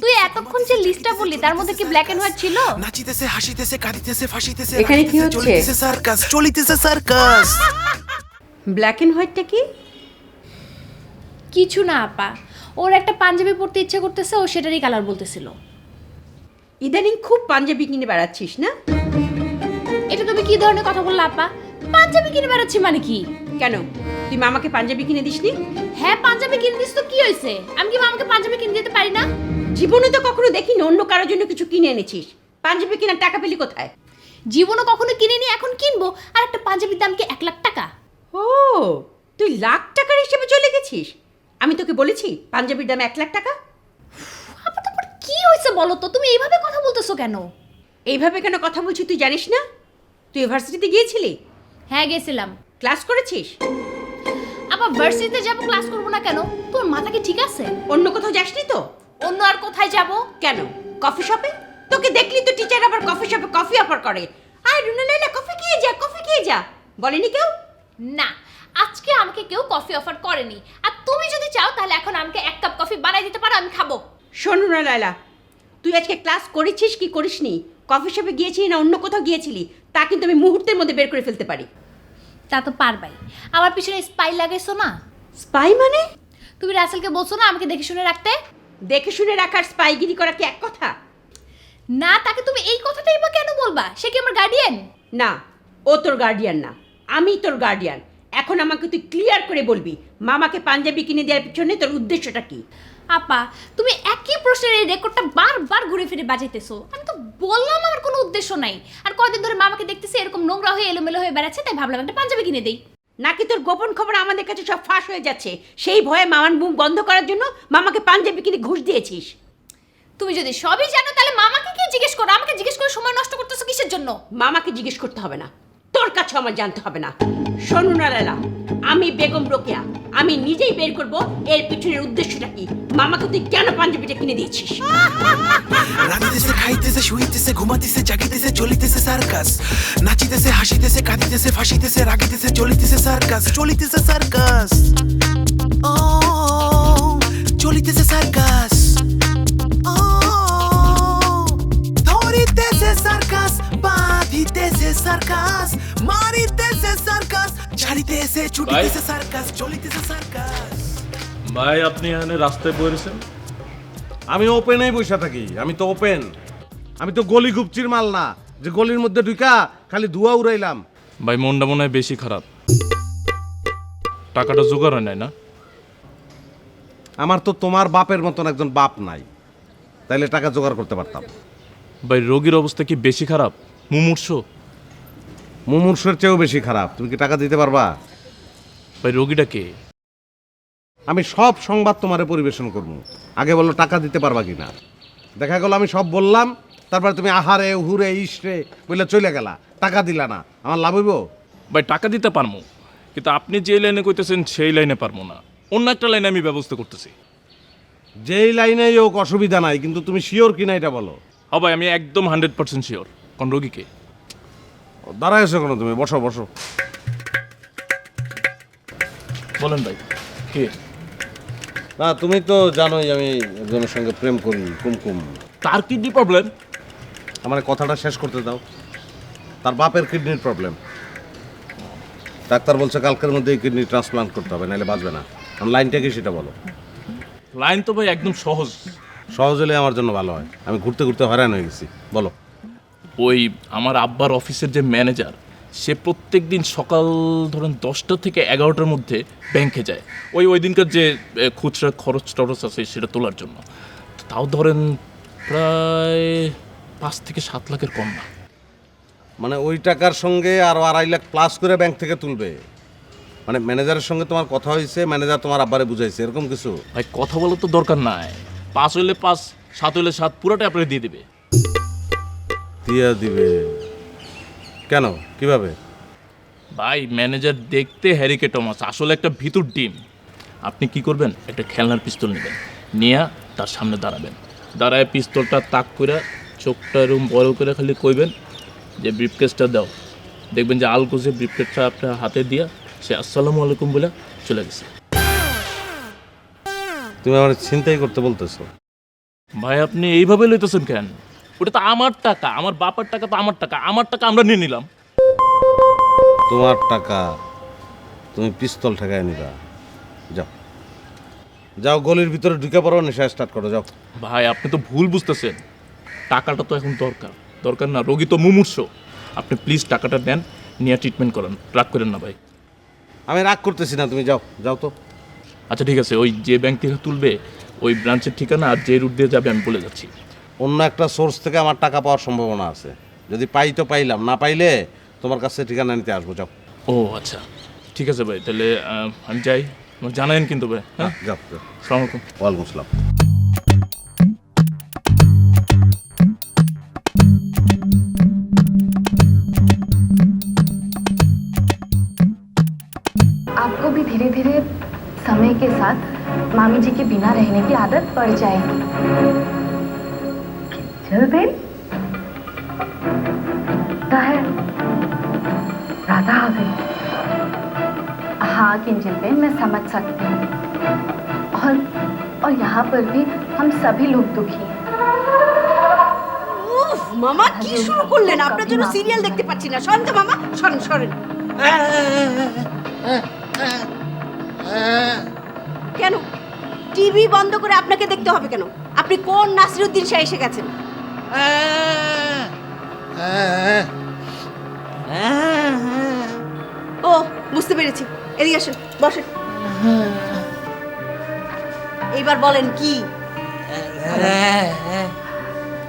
তুই এতক্ষণ যে লিস্টটা বললি তার মধ্যে কি ব্ল্যাক এন্ড হোয়াইট ছিল? নাচিতেছে হাসিতেছে কাঁদিতেছে ফাঁসিতেছে এখানে কি হচ্ছে? চলিতেছে সার্কাস চলিতেছে সার্কাস। ব্ল্যাক অ্যান্ড হোয়াইটটা কি? কিছু না আপা, ওর একটা পাঞ্জাবি পরতে ইচ্ছে করতেছে, ও সেটারই কালার বলতেছিল। ইদানিং খুব পাঞ্জাবি কিনে বেড়াচ্ছিস না? এটা তুমি কি ধরনের কথা বললা আপা? পাঞ্জাবি কিনে বেড়াচ্ছি মানে কি? কেন তুই মামাকে পাঞ্জাবি কিনে দিসনি? হ্যাঁ পাঞ্জাবি কিনে দিস তো কি হয়েছে? আমি কি মামাকে পাঞ্জাবি কিনে দিতে পারি না? জীবনে তো কখনো দেখিনি অন্য কারোর জন্য কিছু কিনে এনেছিস। পাঞ্জাবি কেনার টাকা পেলি কোথায়? জীবনও কখনো কিনিনি, এখন কিনবো। আর একটা পাঞ্জাবির দাম কি 1 লাখ টাকা? ও তুই লাখ টাকার হিসেবে চলে গেছিস। আমি তোকে বলেছি পাঞ্জাবির দাম 1 লাখ টাকা? আপা তোমার কি হয়েছে বলো তো, তুমি এইভাবে কথা বলতেছো কেন? এইভাবে কেন কথা বলছি তুই জানিস না? তুই ইউনিভার্সিটিতে গিয়েছিলি? হ্যাঁ গেছিলাম। ক্লাস করেছিস? আপা ভার্সিটিতে যাবো, ক্লাস করবো না কেন? তোর মাথা কি ঠিক আছে? অন্য কোথাও যাসনি তো? অন্য আর কোথায় যাব? কেন কফি শপে? তোকে দেখলি তো টিচার আবার কফি শপে কফি অফার করে। আয় রুনা লাইলা কফি খেয়ে যা, কফি খেয়ে যা। বলেনি কেউ? না, আজকে আমাকে কেউ কফি অফার করেনি। আর তুমি যদি চাও তাহলে এখন আমাকে 1 কাপ কফি বানাই দিতে পারো, আমি খাবো। শোন রুনা লাইলা, তুই আজকে ক্লাস করেছিস কি করিসনি, কফি শপে গিয়েছিলি না অন্য কোথাও গিয়েছিলি, তা কিন্তু আমি মুহূর্তের মধ্যে বের করে ফেলতে পারি। তা তো পারবাই। আমার পিছনে স্পাই লাগাইছো না? স্পাই মানে? তুমি রাসেলকে বলছো না আমাকে দেখে শুনে রাখতে? দেখে শুনে রাখার স্পাইগিরি করা কি এক কথা? না, তাকে তুমি এই কথাটাই বা কেন বলবা? সে কি আমার গার্ডিয়ান? না, ও তোর গার্ডিয়ান না, আমি তোর গার্ডিয়ান। এখন আমাকে তুই ক্লিয়ার করে বলবি মামাকে পাঞ্জাবি কিনে দেওয়ার পিছনে তোর উদ্দেশ্যটা কি? আপা তুমি একই প্রশ্নের এই রেকর্ডটা বারবার ঘুরে ফিরে বাজাইতেছো। আমি তো বললাম আমার কোনো উদ্দেশ্য নাই। আর কয়দিন ধরে মামাকে দেখতেছি এরকম নোংরা হয়ে এলোমেলো হয়ে বেড়াচ্ছে, তাই ভাবলাম একটা পাঞ্জাবি কিনে দেই। নাকি তোর গোপন খবর আমাদের কাছে সব ফাঁস হয়ে যাচ্ছে, সেই ভয়ে মামার মুখ বন্ধ করার জন্য মামাকে পাঞ্জাবি কিনে ঘুষ দিয়েছিস? তুমি যদি সবই জানো তাহলে মামাকে কি জিজ্ঞেস করো? আমাকে জিজ্ঞেস করে সময় নষ্ট করতেছো কিসের জন্য? মামাকে জিজ্ঞেস করতে হবে না, তোর কাছে আমার জানতে হবে না। শোনো না লালা, আমি বেগম রোকেয়া, আমি নিজেই বের করব এর পিছনের উদ্দেশ্যটা কি। মামাকে তুই কেন পাঞ্জাবিটা কিনে দিয়েছিস? রাঁধিতেছে খাইতেছে শুইতেছে ঘুমাইতেছে জাগিতেছে চলিতেছে সার্কাস নাচিতেছে হাসিতেছে কাঁদিতেছে ফাঁসিতেছে রাগিতেছে চলিতেছে সার্কাস চলিতেছে সার্কাস ও চলিতেছে সার্কাস ও ধরিতেছে সার্কাস বাঁধিতেছে সার্কাস মারিতেছে সার্কাস ছাড়িতেছে ছুটিতেছে সার্কাস চলিতেছে সার্কাস। ভাই আপনি এখানে রাস্তায় পড়েছেন? আমি ওপেনেই বসে থাকি, আমি তো ওপেন। আমি তো গলি গুপচির মাল না যে গলির মধ্যে ঢুকা খালি ধোঁয়া উড়াইলাম। ভাই মনটা মনে হয় বেশি খারাপ, টাকাটা জোগাড় হয় নাই না? আমার তো তোমার বাপের মতন একজন বাপ নাই, তাইলে টাকা জোগাড় করতে পারতাম। ভাই রোগীর অবস্থা কি বেশি খারাপ? মুমূর্ষ? মুমূর্ষের চেয়েও বেশি খারাপ। তুমি কি টাকা দিতে পারবা? ভাই রোগীটা কে? আমি সব সংবাদ তোমারে পরিবেশন করবো, আগে বললো টাকা দিতে পারবা কিনা। দেখা গেল আমি সব বললাম, তারপরে তুমি আহারে হুরে ইসরে বলে চলে গেলা, টাকা দিলা না, আমার লাভ হইব? ভাই টাকা দিতে পারবো, কিন্তু আপনি যে লাইনে কইতেছেন সেই লাইনে পারবো না, অন্য একটা লাইনে আমি ব্যবস্থা করতেছি। যেই লাইনেই হোক অসুবিধা নাই, কিন্তু তুমি শিওর কিনা এটা বলো। হ্যাঁ ভাই আমি একদম 100% শিওর। কোন রোগীকে? দাঁড়ায় এসো কেন তুমি? বসো বসো। বলেন ভাই কে? না তুমি তো জানোই আমি একজনের সঙ্গে প্রেম করি, কুমকুম। তার কিডনি প্রবলেম? আমার কথাটা শেষ করতে দাও। তার বাপের কিডনির প্রবলেম। ডাক্তার বলছে কালকের মধ্যেই কিডনি ট্রান্সপ্লান্ট করতে হবে, নাহলে বাঁচবে না। লাইনটা কি সেটা বলো। লাইন তো ভাই একদম সহজ। সহজ হলে আমার জন্য ভালো হয়, আমি ঘুরতে ঘুরতে হয়রান হয়ে গেছি। বলো। ওই আমার আব্বার অফিসের যে ম্যানেজার, সে প্রত্যেক দিন সকাল ধরেন 10টা থেকে 11টার মধ্যে ব্যাংকে যায় ওই দিনকার যে খুচরা খরচ টরচ আছে সেটা তোলার জন্য। তাও ধরেন প্রায় 5 থেকে 7 লাখের কম না। মানে ওই টাকার সঙ্গে আরো 2.5 লাখ প্লাস করে ব্যাংক থেকে তুলবে? মানে ম্যানেজারের সঙ্গে তোমার কথা হয়েছে, ম্যানেজার তোমার আব্বারে বুঝাইছে, এরকম কিছু? ভাই কথা বলার তো দরকার নাই, 5 হইলে 5, 7 হইলে 7, পুরোটাই আপনাকে দিয়ে দেবে। দিয়া দিবে? কেন, কিভাবে? ভাই ম্যানেজার দেখতে হ্যারিকে টমাস, আসলে একটা ভিতর ডিম। আপনি কি করবেন, একটা খেলনার পিস্তল নেবেন, নিয়ে তার সামনে দাঁড়াবেন, দাঁড়ায় পিস্তলটা তাক করে চোখটা এরকম বড় করে খালি কইবেন যে ব্রিফকেসটা দাও। দেখবেন যে আলকোজে ব্রিফকেসটা আপনার হাতে দিয়া সে আসসালামু আলাইকুম বলে চলে গেছে। তুমি আমার চিন্তাই করতে বলতেছো? ভাই আপনি এইভাবে লইতেছেন কেন? ওটা তো আমার টাকা, আমার বাবার টাকা, তো আমার টাকা, আমার টাকা আমরা নিয়ে নিলাম। তোমার টাকা, তুমি পিস্তল ঠেকায় নিবা? যাও যাও, গলির ভিতরে ঢুকে পড়ো, নেশা স্টার্ট করো, যাও। ভাই আপনি তো ভুল বুঝতেছেন, টাকাটা তো এখন দরকার, দরকার না, রোগী তো মুমূর্ষ। আপনি প্লিজ টাকাটা দেন, নিয়ে ট্রিটমেন্ট করেন, রাগ করেন না ভাই। আমি রাগ করতেছি না, তুমি যাও, যাও তো। আচ্ছা ঠিক আছে, ওই যে ব্যাংক থেকে তুলবে ওই ব্রাঞ্চের ঠিকানা আর যে রুট দিয়ে যাবে আমি বলে যাচ্ছি। অন্য একটা সোর্স থেকে আমার টাকা পাওয়ার সম্ভাবনা আছে, যদি পাই তো পাইলাম, না পাইলে তোমার কাছে ঠিকানা নিতে আসবো, যাও। ও আচ্ছা ঠিক আছে ভাই, তাহলে আমি যাই, আমাকে জানাবেন কিন্তু ভাই। হ্যাঁ যাও যাও। আসসালামু আলাইকুম। ওয়ালাইকুম আসসালাম। आपको भी धीरे धीरे समय के साथ मामी जी के बिना रहने की आदत पड़ जाएगी। जल्दी है राधा हवे। हाँ किंजल बेन, मैं समझ सकती हूँ, और यहाँ पर भी हम सभी लोग दुखी हैं। মামা কি শুরু করলেন? আপনার জন্য সিরিয়াল দেখতে পাচ্ছি না। সরেন তো মামা, সরেন সরেন। কেন টিভি বন্ধ করে আপনাকে দেখতে হবে কেন? আপনি কোন নাসিরউদ্দিন শাহ এসে গেছেন? ও বুঝতে পেরেছি, এদিকে আসেন, বসেন। এইবার বলেন কি?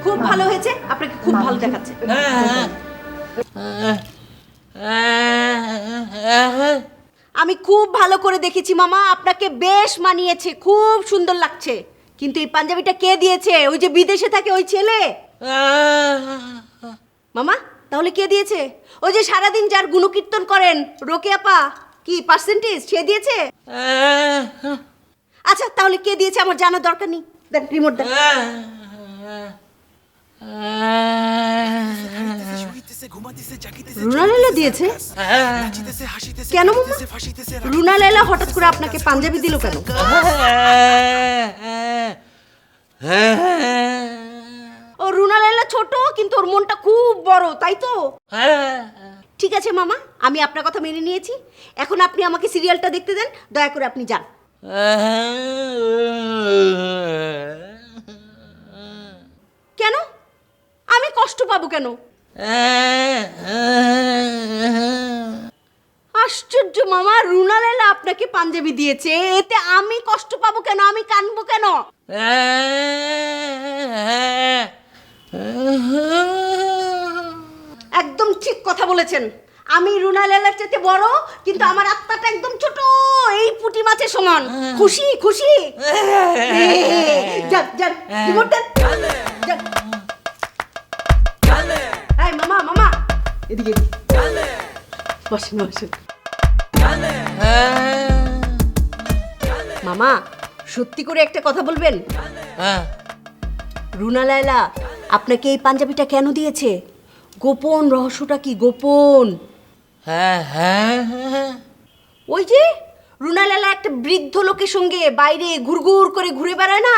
খুব ভালো হয়েছে, আপনাকে খুব ভালো দেখাচ্ছে। আমি খুব ভালো করে দেখেছি মামা, আপনাকে বেশ মানিয়েছে, খুব সুন্দর লাগছে। কিন্তু এই পাঞ্জাবিটা কে দিয়েছে? ওই যে বিদেশে থাকে ওই ছেলে। মামা তাহলে কে দিয়েছে? ওই যে সারাদিন যার গুণকীর্তন করেন, রোকেয়াপা, কি পার্সেন্টেজ, সে দিয়েছে? আচ্ছা তাহলে কে দিয়েছে আমার জানার দরকার নেই, দেন রিমোট দেন। রুনা লাইলা দিয়েছে? কেন মামা? রুনা লাইলা হঠাৎ করে আপনাকে পাঞ্জাবি দিল কেন? ও রুনা লাইলা ছোট, কিন্তু ওর মনটা খুব বড়, তাই তো? ঠিক আছে মামা, আমি আপনার কথা মেনে নিয়েছি। এখন আপনি আমাকে সিরিয়ালটা দেখতে দেন, দয়া করে আপনি যান। কেন? আমি কষ্ট পাবো কেন? আশ্চর্য মামা, রুনা লাইলা আপনাকে পাঞ্জাবি দিয়েছে, এতে আমি কষ্ট পাবো কেন? আমি কানবো কেন? একদম ঠিক কথা বলেছেন। আমি রুনা লাইলার চেয়ে বড়, কিন্তু আমার আত্মাটা একদম ছোট, এই পুঁটি মাছের সমান। খুশি খুশি? যান যান, রিমোট দেন। যান। এই মামা মামা, এদিকে বসেন বসেন। মামা সত্যি করে একটা কথা বলবেন? রুনা লাইলা আপনাকে এই পাঞ্জাবিটা কেন দিয়েছে? গোপন রহস্যটা কি গোপন? ওই যে রুনা লাইলা একটা বৃদ্ধ লোকের সঙ্গে বাইরে ঘুরঘুর করে ঘুরে বেড়ায় না,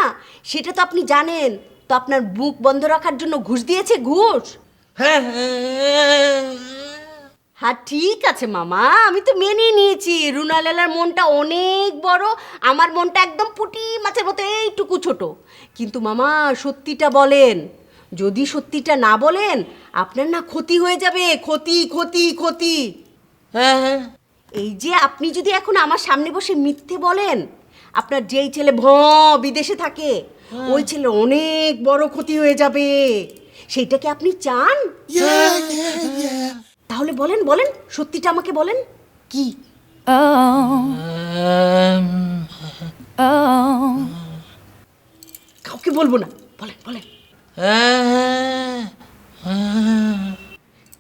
সেটা তো আপনি জানেন। তো আপনার বুক বন্ধ রাখার জন্য ঘুষ দিয়েছে, ঘুষ। হ্যাঁ ঠিক আছে মামা, আমি তো মেনে নিয়েছি রুনা লাইলার মনটা অনেক বড়, আমার মনটা একদম পুঁটি মাছের মতো এইটুকু ছোট। কিন্তু মামা সত্যিটা বলেন, যদি সত্যিটা না বলেন আপনার না ক্ষতি হয়ে যাবে, ক্ষতি ক্ষতি ক্ষতি। এই যে আপনি যদি এখন আমার সামনে বসে মিথ্যে বলেন, আপনার যেই ছেলে বিদেশে থাকে ওই ছেলে অনেক বড় ক্ষতি হয়ে যাবে। সেইটা কি আপনি চান? তাহলে বলেন বলেন, সত্যিটা আমাকে বলেন। কি কাউকে বলবো না, বলেন বলেন।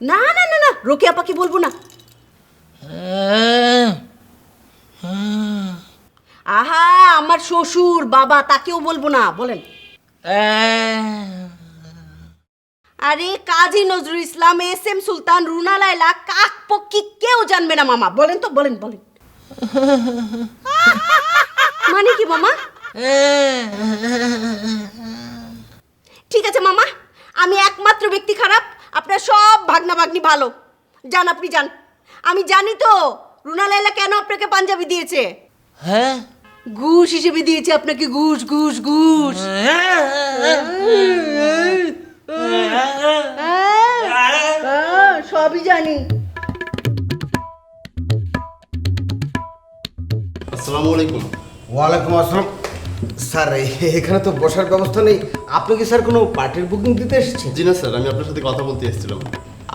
না না না না, রোকেয়া আপাকে বলবো না। আহা, আমার শ্বশুর বাবা, তাকেও বলবো না, বলেন। আরে কাজী নজরুল ইসলাম, এস.এম. সুলতান, রুনা লায়লা, কাক পক্ষী কেউ জানবে না মামা, বলেন তো, বলেন বলেন। মানে কি মামা? ঠিক আছে মামা, আমি একমাত্র ব্যক্তি খারাপ, আপনার সব ভাগনা ভাগ্নি ভালো। যান আপনি যান। আমি জানি তো রুনা লায়লা কেন আপনাকে পাঞ্জাবি দিয়েছে। হ্যাঁ, ঘুষ হিসেবে দিয়েছে আপনাকে, ঘুষ ঘুষ ঘুষ। সবই জানি। আসসালামু আলাইকুম। ওয়ালাইকুম আসসালাম। স্যার, এখানে তো বসার ব্যবস্থা নেই, আপনি কি স্যার কোনো পার্টির বুকিং দিতে এসেছেন? জি না স্যার, আমি আপনার সাথে কথা বলতে এসেছিলাম।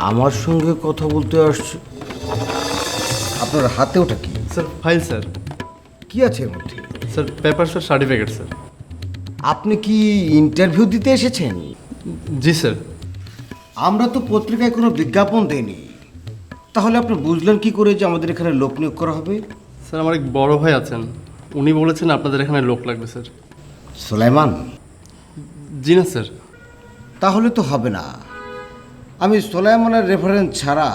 আমার সঙ্গে কথা বলতে আসছে? আপনার হাতে ওটা কি? Sir file sir. কি আছে এর মধ্যে? Sir paper sir, certificate sir. আপনি কি ইন্টারভিউ দিতে এসেছেন? জি স্যার। আমরা তো পত্রিকায় কোনো বিজ্ঞাপন দেইনি, তাহলে আপনি বুঝলেন কি করে যে আমাদের এখানে লোক নিয়োগ করা হবে? স্যার আমার এক বড় ভাই আছেন, উনি বলেছেন আপনাদের এখানে লোক লাগবে স্যার। সুলাইমান? জি না স্যার। তাহলে তো হবে না, আমি সুলাইমানের রেফারেন্স ছাড়া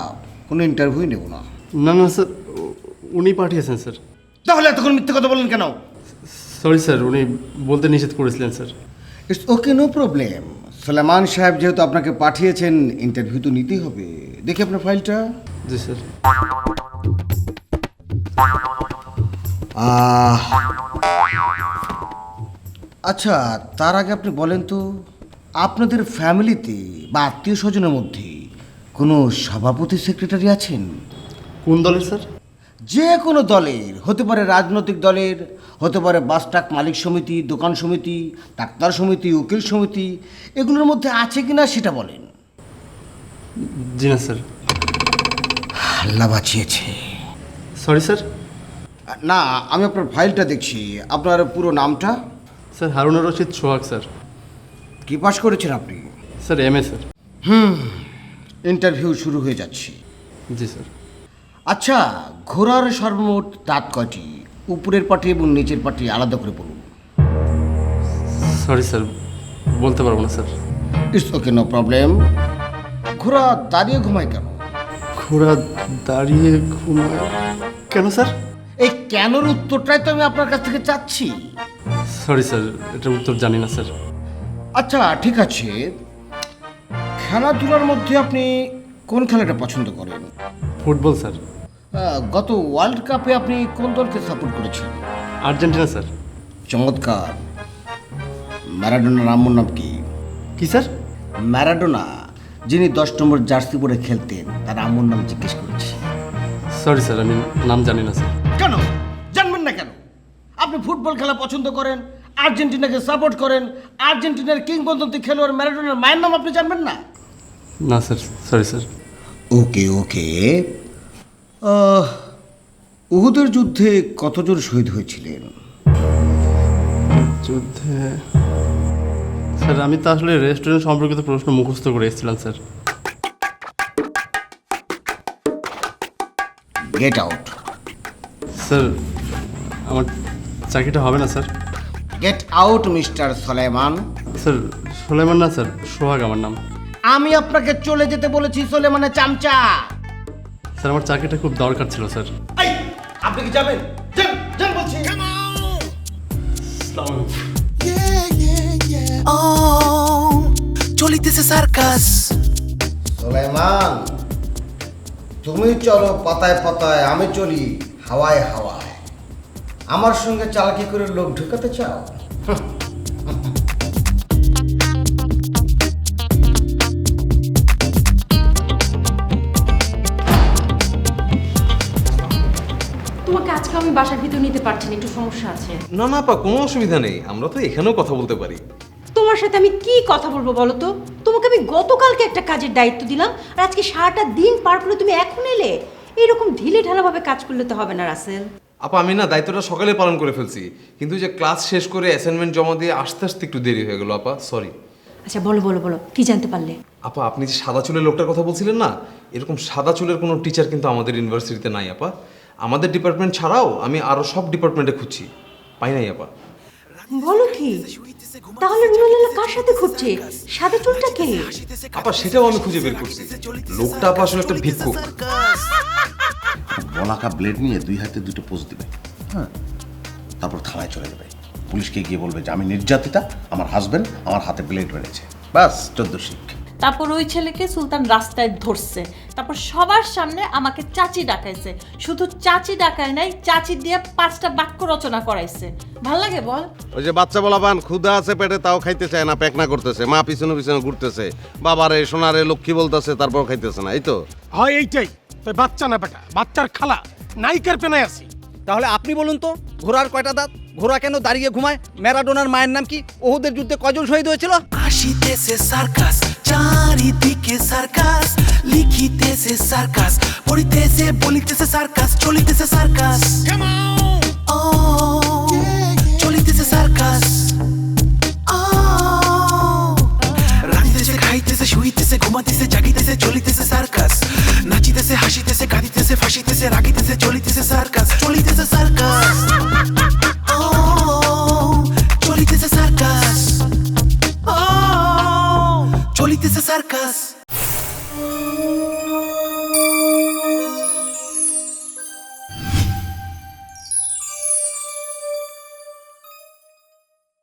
কোনো ইন্টারভিউ নেব না। না না স্যার, উনি পাঠিয়েছেন স্যার। তাহলে এতক্ষণ মিথ্যে কথা বলেন কেন? সরি স্যার, উনি বলতে নিষেধ করেছিলেন sir. It's okay, no problem. Sulaiman সাহেব যেহেতু আপনাকে পাঠিয়েছেন, ইন্টারভিউ তো নিতেই হবে। দেখি আপনার ফাইলটা। জি স্যার। আচ্ছা, তার আগে আপনি বলেন তো, আপনাদের ফ্যামিলিতে বা আত্মীয় স্বজনের মধ্যে কোনো সভাপতি সেক্রেটারি আছেন? কোন দলের স্যার? যে কোনো দলের, হতে পারে রাজনৈতিক দলের, হতে পারে বাস ট্রাক মালিক সমিতি, দোকান সমিতি, ডাক্তার সমিতি, উকিল সমিতি, এগুলোর মধ্যে আছে কিনা সেটা বলেন। জি না স্যার। আল্লাহ বাঁচিয়েছে। Sorry sir. না, আমি আপনার ফাইলটা দেখছি। আপনার পুরো নামটা? স্যার হারুনুর রশিদ সোহাগ স্যার। কি পাশ করেছেন আপনি? Sir MA sir. ইন্টারভিউ শুরু হয়ে যাচ্ছে। জি স্যার। আচ্ছা, ঘোড়ার সর্বমোট দাঁত কয়টি? উপরের পাটি এবং নিচের পাটি আলাদা করে বলুন। সরি স্যার, বলতে পারবো না sir. It's okay, no problem. ঘোড়া দাঁড়িয়ে ঘুমায় কেন? ঘোড়া দাঁড়িয়ে ঘুমায় কেন স্যার? এই কেনর উত্তরটাই তো আমি আপনার কাছ থেকে চাচ্ছি। সরি স্যার, এটার উত্তর জানি না স্যার। আচ্ছা ঠিক আছে, খেলাধুলার মধ্যে আপনি কোন খেলাটা পছন্দ করেন? Football sir. গত ওয়ার্ল্ড কাপে আপনি কোন দলকে সাপোর্ট করেছেন? Argentina sir. চমৎকার। ম্যারাডোনার আম্মুর নাম কি? কি স্যার? ম্যারাডোনা, যিনি 10 নম্বর জার্সি পরে খেলতেন, তার আম্মুর নাম জিজ্ঞেস করেছি। সরি স্যার, আমি নাম জানি না স্যার। কেন জানবেন না কেন? আপনি ফুটবল খেলা পছন্দ করেন, আর্জেন্টিনাকে সাপোর্ট করেন, আর্জেন্টিনার কিংবদন্তি খেলোয়াড় ম্যারাডোনার মায়ের নাম আপনি জানবেন না? না স্যার, সরি স্যার। ওকে ওকে। উহুদের যুদ্ধে কতজন শহীদ হয়েছিলেন? যুদ্ধে স্যার, আমি তো আসলে রেস্টুরেন্ট সম্পর্কিত প্রশ্ন মুখস্থ করে এসেছিলাম স্যার। Get out. স্যার আমার চাকরিটা হবে না sir. Get out mister Sulaiman. Sir Sulaiman না স্যার, সোহাগ আমার নাম। আমি আপনাকে চলে যেতে বলেছি সুলাইমানের চামচা। স্যার আমার চাকরিটা খুব দরকার ছিল স্যার। এই, আপনি কি যাবেন? যান যান বলছি। চলিতেছে সার্কাস। সুলাইমান, তুমি চলো পাতায় পাতায়, আমি চলি হাওয়ায় হাওয়ায়। আমার সঙ্গে চালাকি করে লোক ঢুকাতে চাও? তোমাকে আজকে আমি বাসার ভিতর নিতে পারছি না, একটু সমস্যা আছে। না না আপা, কোনো অসুবিধা নেই, আমরা তো এখানেও কথা বলতে পারি। তোমার সাথে আমি কি কথা বলবো বলো তো? তোমাকে আমি গতকালকে একটা কাজের দায়িত্ব দিলাম, আর আজকে সারাটা দিন পার করে তুমি এখন এলে। এরকম ঢিলে ঢালাভাবে কাজ করলে তো হবে না রাসেল। আপা আমি না দায়িত্বটা সকালে পালন করে ফেলছি, কিন্তু যে ক্লাস শেষ করে অ্যাসাইনমেন্ট জমা দিয়ে আস্তে আস্তে একটু দেরি হয়ে গেল আপা, সরি। আচ্ছা বলো বলো বলো, কি জানতে পারলে? আপা আপনি যে সাদা চুলের লোকটার কথা বলছিলেন না, এরকম সাদা চুলের কোনো টিচার কিন্তু আমাদের ইউনিভার্সিটিতে নাই আপা। আমাদের ডিপার্টমেন্ট ছাড়াও আমি আরও সব ডিপার্টমেন্টে খুঁজছি, পাই নাই আপা। বলো কি? তাহলে রুনালিলা কার সাথে ঘুরছে? সাদা চুলটা কে? আপা সেটাও আমি খুঁজে বের করছি, লোকটা আপা আসলে একটা ভিক্ষুক। বলাকা ব্লেড নিয়ে 2 হাতে 2টো পোজ দিবে, হ্যাঁ, তারপর থানায় চলে যাবে। পুলিশকে গিয়ে বলবে যে আমি নির্যাতিতা, আমার হাজবেন্ড আমার হাতে ব্লেড মেরেছে, ব্যাস 14 শিখ। তারপর ওই ছেলেকে সুলতান রাস্তায় ধরছে, তারপর সবার সামনে আমাকে চাচি ডাকাইছে। শুধু চাচি ডাকায় নাই, চাচি দিয়ে 5টা বাক্য রচনা করাইছে। ভাল লাগে বল? ওই যে বাচ্চা বলাবান ক্ষুধা আছে পেটে তাও খাইতে চায় না, পেকনা করতেছে, মা পিছনে পিছনে ঘুরতেছে, বাবারে সোনারে লক্ষ্মী বলতেছে, তারপর খাইতেছে না, এই তো হয় এইটাই। তো বাচ্চা না বেটা, বাচ্চার খালা নায়িকার পেনায় আছি। তাহলে আপনি বলুন তো, ঘোড়ার কয়টা দাঁত? ঘোড়া কেন দাঁড়িয়ে ঘুমায়? ম্যারাডোনার মায়ের নাম কি? ওহুদের যুদ্ধে কয়জন শহীদ হয়েছিল? আসিতেছে সার্কাস, চারিদিকে সার্কাস, লিখিতেছে সার্কাস, পড়িতেছে বলিতেছে সার্কাস, চলিতেছে সার্কাস, ও চলিতেছে সার্কাস, রাঁধিতেছে খাইতেছে শুইতেছে ঘুমাইতেছে জাগিতেছে চলিতেছে সার্কাস, নাচিতেছে হাসিতেছে কাঁদিতেছে ফাঁসিতেছে রাগিতেছে চলিতেছে সার্কাস, চলিতেছে সার্কাস, ও চলিতেছে সার্কাস, ও চলিতেছে সার্কাস।